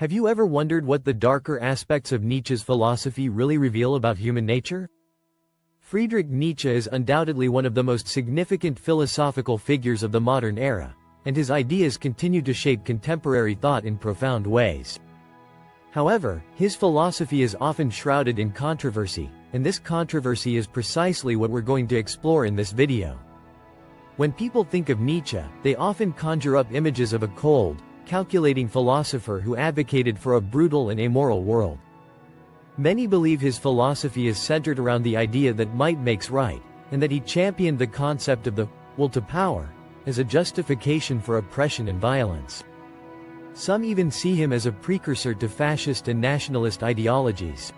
Have you ever wondered what the darker aspects of Nietzsche's philosophy really reveal about human nature? Friedrich Nietzsche is undoubtedly one of the most significant philosophical figures of the modern era, and his ideas continue to shape contemporary thought in profound ways. However, his philosophy is often shrouded in controversy, and this controversy is precisely what we're going to explore in this video. When people think of Nietzsche, they often conjure up images of a cold, calculating philosopher who advocated for a brutal and amoral world. Many believe his philosophy is centered around the idea that might makes right, and that he championed the concept of the will to power as a justification for oppression and violence. Some even see him as a precursor to fascist and nationalist ideologies.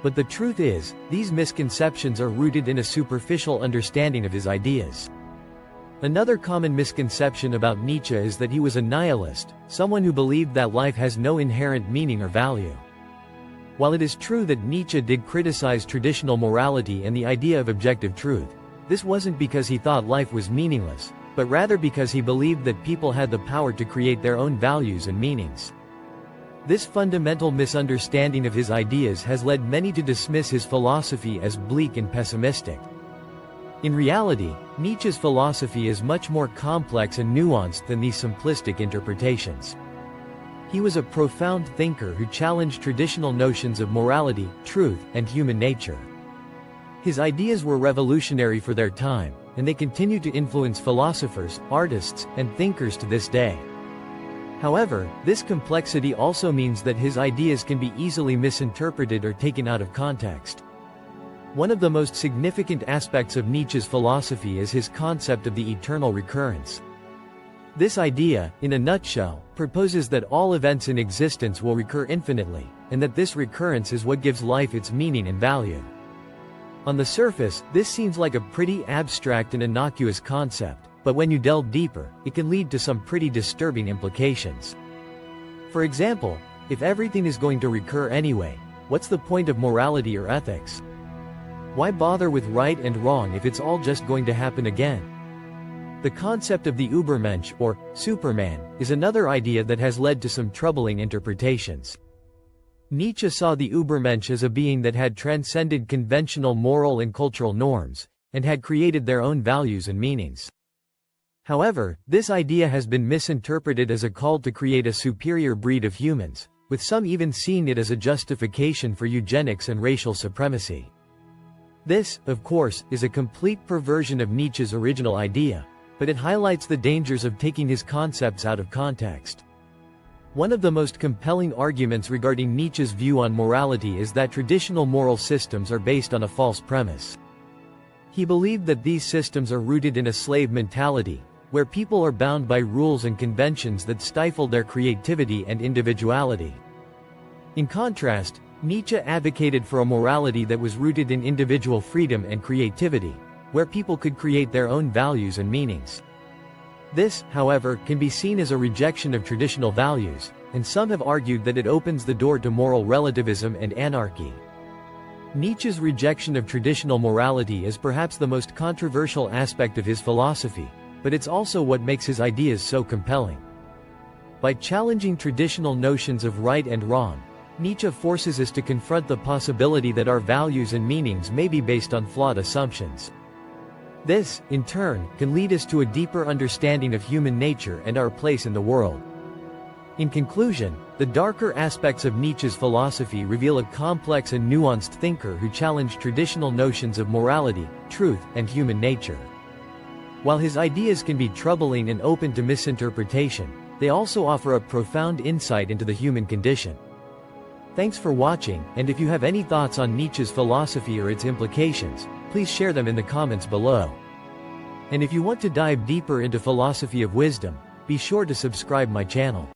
But the truth is, these misconceptions are rooted in a superficial understanding of his ideas. Another common misconception about Nietzsche is that he was a nihilist, someone who believed that life has no inherent meaning or value. While it is true that Nietzsche did criticize traditional morality and the idea of objective truth, this wasn't because he thought life was meaningless, but rather because he believed that people had the power to create their own values and meanings. This fundamental misunderstanding of his ideas has led many to dismiss his philosophy as bleak and pessimistic. In reality, Nietzsche's philosophy is much more complex and nuanced than these simplistic interpretations. He was a profound thinker who challenged traditional notions of morality, truth, and human nature. His ideas were revolutionary for their time, and they continue to influence philosophers, artists, and thinkers to this day. However, this complexity also means that his ideas can be easily misinterpreted or taken out of context. One of the most significant aspects of Nietzsche's philosophy is his concept of the eternal recurrence. This idea, in a nutshell, proposes that all events in existence will recur infinitely, and that this recurrence is what gives life its meaning and value. On the surface, this seems like a pretty abstract and innocuous concept, but when you delve deeper, it can lead to some pretty disturbing implications. For example, if everything is going to recur anyway, what's the point of morality or ethics? Why bother with right and wrong if it's all just going to happen again? The concept of the Übermensch, or Superman, is another idea that has led to some troubling interpretations. Nietzsche saw the Übermensch as a being that had transcended conventional moral and cultural norms, and had created their own values and meanings. However, this idea has been misinterpreted as a call to create a superior breed of humans, with some even seeing it as a justification for eugenics and racial supremacy. This, of course, is a complete perversion of Nietzsche's original idea, but it highlights the dangers of taking his concepts out of context. One of the most compelling arguments regarding Nietzsche's view on morality is that traditional moral systems are based on a false premise. He believed that these systems are rooted in a slave mentality, where people are bound by rules and conventions that stifle their creativity and individuality. In contrast, Nietzsche advocated for a morality that was rooted in individual freedom and creativity, where people could create their own values and meanings. This, however, can be seen as a rejection of traditional values, and some have argued that it opens the door to moral relativism and anarchy. Nietzsche's rejection of traditional morality is perhaps the most controversial aspect of his philosophy, but it's also what makes his ideas so compelling. By challenging traditional notions of right and wrong, Nietzsche forces us to confront the possibility that our values and meanings may be based on flawed assumptions. This, in turn, can lead us to a deeper understanding of human nature and our place in the world. In conclusion, the darker aspects of Nietzsche's philosophy reveal a complex and nuanced thinker who challenged traditional notions of morality, truth, and human nature. While his ideas can be troubling and open to misinterpretation, they also offer a profound insight into the human condition. Thanks for watching, and if you have any thoughts on Nietzsche's philosophy or its implications, please share them in the comments below. And if you want to dive deeper into philosophy of wisdom, be sure to subscribe my channel.